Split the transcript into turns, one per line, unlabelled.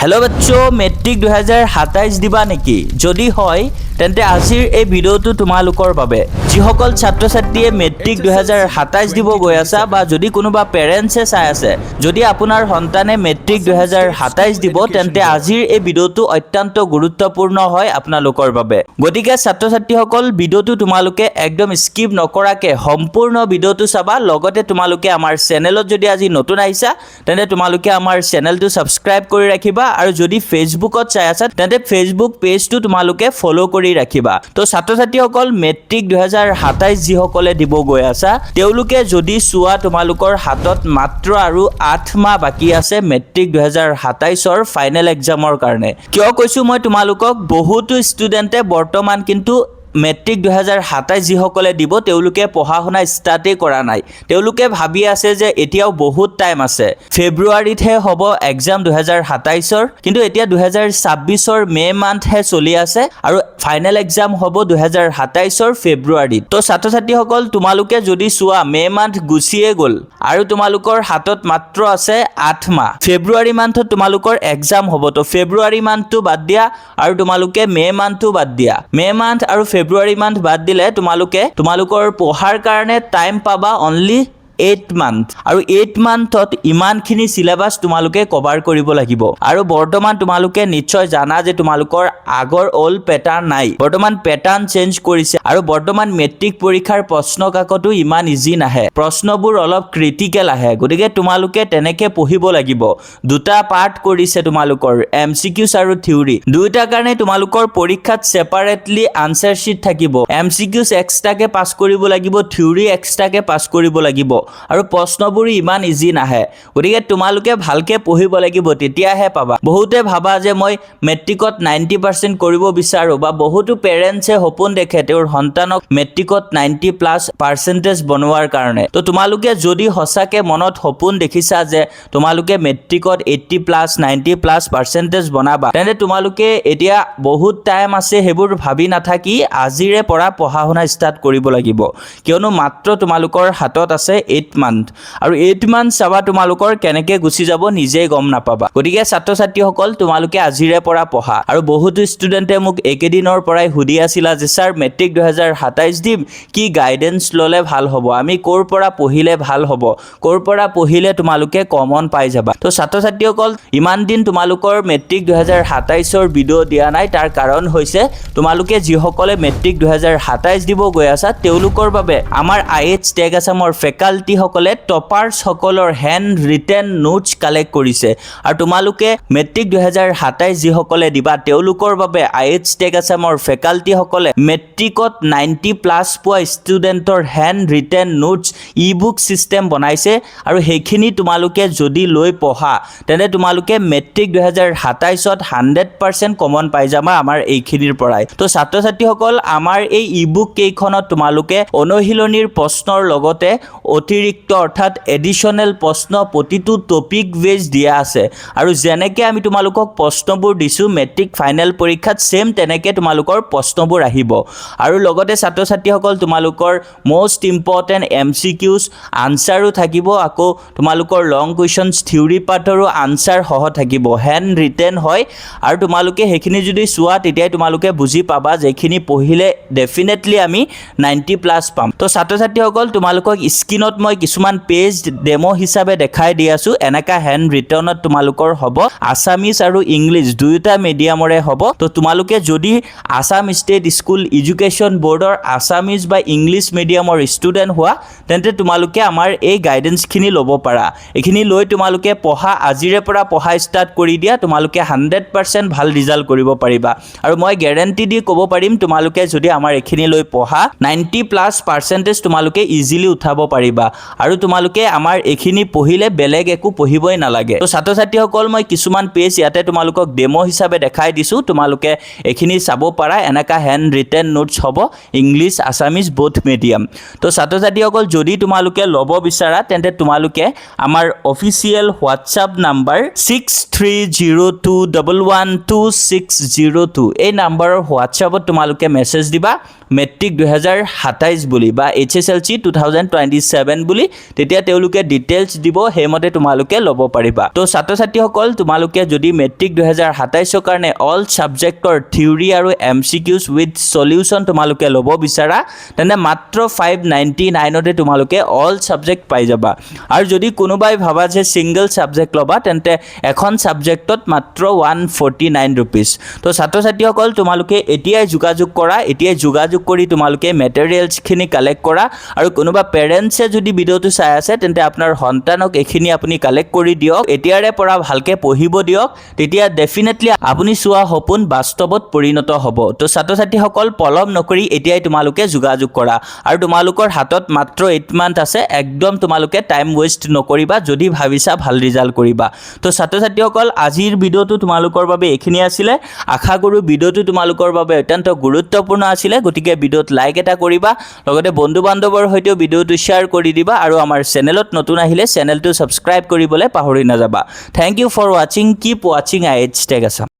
hello बच्चों metric 2027 दिबा नेকি যদি হয় তেন্তে আজিৰ এই ভিডিওটো তোমালোকৰ বাবে যিসকল ছাত্ৰ ছাত্ৰীয়ে মেট্ৰিক 2027 দিব গৈ আছে বা যদি কোনোবা পেৰেন্টছে চাই আছে যদি আপোনাৰ সন্তানে মেট্ৰিক 2027 দিব তেন্তে আজিৰ এই ভিডিওটো অত্যন্ত গুৰুত্বপূৰ্ণ হয় আপোনালোকৰ বাবে গতিকে ছাত্ৰ ছাত্ৰীসকল ভিডিওটো তোমালোকে একদম স্কিপ নকৰাকে সম্পূৰ্ণ ভিডিওটো চাবা লগতে তোমালোকে আমাৰ চেনেলত যদি আজি নতুন আহিছা তেন্তে তোমালোকে আমাৰ চেনেলটো সাবস্ক্ৰাইব কৰি ৰাখিবা আৰু যদি ফেসবুকত চাই আছা তেন্তে ফেসবুক পেজটো তোমালোকে ফলো কৰি ৰাখিবা তো ছাত্ৰ ছাত্ৰীসকল মেট্ৰিক 2027 যিসকলে দিব গৈ আছে তেওঁলোকে যদি চোৱা তোমালোকৰ হাতত মাত্ৰ আৰু 8 মাহ বাকি আছে মেট্ৰিক 2027 ৰ ফাইনেল এক্সামৰ কাৰণে কিয় কৈছো মই তোমালোকক বহুতো ষ্টুডেন্টে বৰ্তমান কিন্তু মেট্ৰিক 2027 যিসকলে দিব তেওঁলোকে পঢ়া শুনা ষ্টাৰ্টে কৰা নাই তেওঁলোকে ভাবি আছে যে এতিয়াও বহুত টাইম আছে ফেব্ৰুৱাৰীতহে হ'ব এক্সাম 2027 ৰ কিন্তু এতিয়া 2026 ৰ মে মান্থহে চলি আছে আৰু ফাইনেল এক্সাম হ'ব 2027 ৰ ফেব্ৰুৱাৰীত তো ছাত্ৰ ছাত্ৰীসকল তোমালোকে যদি চোৱা মে মান্থ গুছিয়ে গ'ল আৰু তোমালোকৰ হাতত মাত্ৰ আছে 8 মাহ ফেব্ৰুৱাৰী মান্থত তোমালোকৰ এক্সাম হ'ব তো ফেব্ৰুৱাৰী মান্থটো বাদ দিয়া আৰু তোমালোকে মে মান্থটো বাদ দিয়া মে মান্থ আৰু ফেব্ৰুৱাৰী মান্থ বাদ দিলে তোমালোকৰ পঢ়াৰ কাৰণে টাইম পাবা অনলি 8 মান্থ আৰু 8 মান্থত ইমানখিনি সিলেবাস তোমালোকে কভাৰ কৰিব লাগিব আৰু বৰ্তমান তোমালোকে নিশ্চয় জানা যে তোমালোকৰ আগৰ অল প্যাটাৰ্ন নাই বৰ্তমান প্যাটাৰ্ন চেঞ্জ কৰিছে আৰু বৰ্তমান মেট্ৰিক পৰীক্ষাৰ প্ৰশ্ন কাকতো ইমান ইজি নাহে প্ৰশ্নবোৰ অলপ ক্ৰিটিকেল আহে গতিকে তোমালোকে তেনেকে পঢ়িব লাগিব দুটা পাৰ্ট কৰিছে তোমালোকৰ এমসিকিউস আৰু থিওৰি দুইটা কাৰণে তোমালোকৰ পৰীক্ষাত সেপাৰেটলি আনসাৰ শিট থাকিব এমসিকিউস এক্সট্ৰাকে পাস কৰিব লাগিব থিওৰি এক্সট্ৰাকে পাস কৰিব লাগিব আৰু প্ৰশ্নবোৰ ইমান ইজি নাহে গতিকে তোমালোকে ভালকে পঢ়িব লাগিব তেতিয়াহে পাবা বহুতে ভাবা যে মই মেট্ৰিকত 90% কৰিব বিচাৰো বা বহুতো পেৰেন্টছে সপোন দেখে তেওঁৰ সন্তানক মেট্ৰিকত 90+ % বনোৱাৰ কাৰণে তো তোমালোকে যদি হসাকে মনত সপোন দেখিছা যে তোমালোকে মেট্ৰিকত 80+ 90+ % বনাবা তেনে তোমালোকে এতিয়া বহুত টাইম আছে হেবোৰ ভাবি নাথাকি আজিৰে পৰা পঢ়া শুনা ষ্টাৰ্ট কৰিব লাগিব কিয়নো মাত্ৰ তোমালোকৰ হাতত আছে 8 মান্থ আৰু 8 মান্থ চাবা তোমালোকৰ কেনেকে গুছি যাব নিজে গম নাপাবা গতিকে ছাত্ৰ ছাত্ৰীসকল তোমালোকে আজিৰে পৰা পঢ়া আৰু বহুতো ষ্টুডেন্টে মোক একেদিনৰ পৰাই হুদি আছিলা যে স্যাৰ মেট্ৰিক 2027 দিম কি গাইডেন্স ললে ভাল হ'ব আমি কোৰ পৰা পঢ়িলে ভাল হ'ব কোৰ পৰা পঢ়িলে তোমালোকে কমন পাই যাবা তো ছাত্ৰ ছাত্ৰীসকল ইমান দিন তোমালোকৰ মেট্ৰিক 2027 ৰ ভিডিও দিয়া নাই তাৰ কাৰণ হৈছে তোমালোকে যিসকলে মেট্ৰিক 2027 দিব গৈ আছা তেওঁলোকৰ বাবে আমাৰ আইএচ টেগ আসামৰ ফেকাল্টি সকলে টপাৰ্স সকলৰ হ্যান্ড ৰিটেন নোটস কালেক্ট কৰিছে আৰু তোমালোকে মেট্ৰিক 2027 যিসকলে দিবা তেওঁলোকৰ বাবে আইএচ টেগ আসামৰ ফেকাল্টি সকলে মেট্ৰিকত 90+ পোৱা ষ্টুডেন্টৰ hand written notes ebook system বনাইছে আৰু হেখিনি তোমালোকে যদি লৈ পঢ়া তেনে তোমালোকে মেট্ৰিক 2027ত 100% কমন পাই যাবা আমাৰ এইখিনিৰ পৰাই তো ছাত্ৰ ছাত্ৰীসকল আমাৰ এই ই-বুক কেইখনত তোমালোকে অনুশীলনীৰ প্ৰশ্নৰ লগতে অতিৰিক্ত অৰ্থাৎ এডিশনাল প্ৰশ্ন প্ৰতিটো টপিক বেজ দিয়া আছে আৰু যেনেকে আমি তোমালোকক প্ৰশ্নবোৰ দিছো মেট্ৰিক ফাইনেল পৰীক্ষাত সেম তেনেকে তোমালোকৰ প্ৰশ্নবোৰ আহিব আৰু লগতে ছাত্ৰ ছাত্ৰীসকল তোমালোকৰ মোস্ট ইম্পৰ্টেন্ট এমসিকিউস আনসাৰো থাকিব আকৌ তোমালোকৰ লং কুৱেশ্যনছ থিওৰি পাৰ্টৰো আনসাৰ সহ থাকিব হ্যান্ড ৰিটেন হয় আৰু তোমালোকে হেখিনি যদি চোৱা তেতিয়া তোমালোকে বুজি পাবা যেখিনি পঢ়িলে ডেফিনেটলি আমি 90+ পাম তো ছাত্ৰ ছাত্ৰীসকল তোমালোকক স্ক্ৰিনত মই কিছুমান পেজ ডেমো হিচাপে দেখাই দি আছো এনেকা হ্যান্ড ৰিটেনত তোমালোকৰ হ'ব আসামিজ আৰু ইংলিশ দুইটা মিডিয়ামৰে হ'ব তো তোমালোকে যদি আসাম ষ্টেট স্কুল এডুকেশ্যন বোৰ্ডৰ আসামিজ বা ইংলিশ মিডিয়ামৰ ষ্টুডেন্ট হোৱা তেন্তে তোমালোকে আমাৰ এই গাইডেন্স খিনি ল'ব পাৰা এখিনি লৈ তোমালোকে পঢ়া আজিৰে পৰা পঢ়া ষ্টাৰ্ট কৰি দিয়া তোমালোকে 100% ভাল ৰিজাল্ট কৰিব পাৰিবা আৰু মই গ্যাৰান্টি দি ক'ব পাৰিম তোমালোকে যদি আমাৰ এখিনি লৈ পঢ়া 90+ % তোমালোকে ইজিলি উঠাব পাৰিবা আৰু তোমালোকে আমাৰ এখিনি পঢ়িলে বেলেগ একো পঢ়িবই নালাগে তো ছাত্ৰ ছাত্ৰীসকল মই কিছুমান পেজ ইয়াতে তোমালোকক ডেমো হিচাপে দেখাই দিছো তোমালোকে এখিনি চাব পাৰা এনেকা হ্যান্ড ৰিটেন নোটস হ'ব ইংলিশ আসামিজ বোথ মিডিয়াম তো ছাত্ৰ ছাত্ৰীসকল যদি তোমালোকে ল'ব বিচাৰা তেন্তে তোমালোকে আমাৰ অফিচিয়েল হোৱাটছআপ নাম্বাৰ 6302112602 এই নাম্বাৰৰ হোৱাটছআপত তোমালোকে মেছেজ দিবা মেট্ৰিক 2027 বুলি বা HSLC 2027 ষ্টুডেণ্ট বুলি তেতিয়া তেওঁলোকে ডিটেইলছ দিব সেইমতে তোমালোকে ল'ব পাৰিবা তো ছাত্ৰ ছাত্ৰীসকল তোমালোকে যদি মেট্ৰিক 2027 কাৰণে অল ছাবজেক্টৰ থিওৰি আৰু MCQs উইথ সলিউশন তোমালোকে ল'ব বিচাৰা তেনে মাত্ৰ 599 তোমালোকে অল ছাবজেক্ট পাই যাবা আৰু যদি কোনোবাই ভাবা যে সিঙ্গল ছাবজেক্ট ল'বা তেন্তে এখন ছাবজেক্টত মাত্ৰ 149 rupees তো ছাত্ৰ ছাত্ৰীসকল তোমালোকে এতিয়াই যোগাযোগ কৰা এতিয়াই যোগাযোগ কৰি তোমালোকে মেটেৰিয়েলছখিনি কালেক্ট কৰা আৰু কোনোবা পেৰেণ্টছে যদি ভিডিঅ'টো চাই আছে তেন্তে আপোনাৰ সন্তানক এখিনি আপুনি কালেক্ট কৰি দিয়ক এতিয়াৰে পৰা ভালকে পঢ়িব দিয়ক তেতিয়া ডেফিনেটলি আপুনি চোৱা সপোন বাস্তৱত পৰিণত হ'ব তো ছাত্ৰ ছাত্ৰীসকল পলম নকৰি এতিয়াই তোমালোকে যোগাযোগ কৰা আৰু তোমালোকৰ হাতত মাত্ৰ 8 মান্থ আছে একদম তোমালোকে টাইম ওয়েষ্ট নকৰিবা যদি ভাবিছা ভাল ৰিজাল্ট কৰিবা তো ছাত্ৰ ছাত্ৰীসকল আজিৰ ভিডিঅ'টো তোমালোকৰ বাবে এখিনি আছিল আশা কৰো ভিডিঅ'টো তোমালোকৰ বাবে অত্যন্ত গুৰুত্বপূৰ্ণ আছিল গতিকে ভিডিঅ'ত লাইক এটা কৰিবা লগতে বন্ধু বান্ধৱৰ সৈতে ভিডিঅ'টো শেয়াৰ কৰি দিবা আৰু আমাৰ চেনেলত নতুন আহিলে চেনেলটো সাবস্ক্ৰাইব কৰিবলৈ পাহৰি নাযাবা thank you for watching keep watching IH tech Assam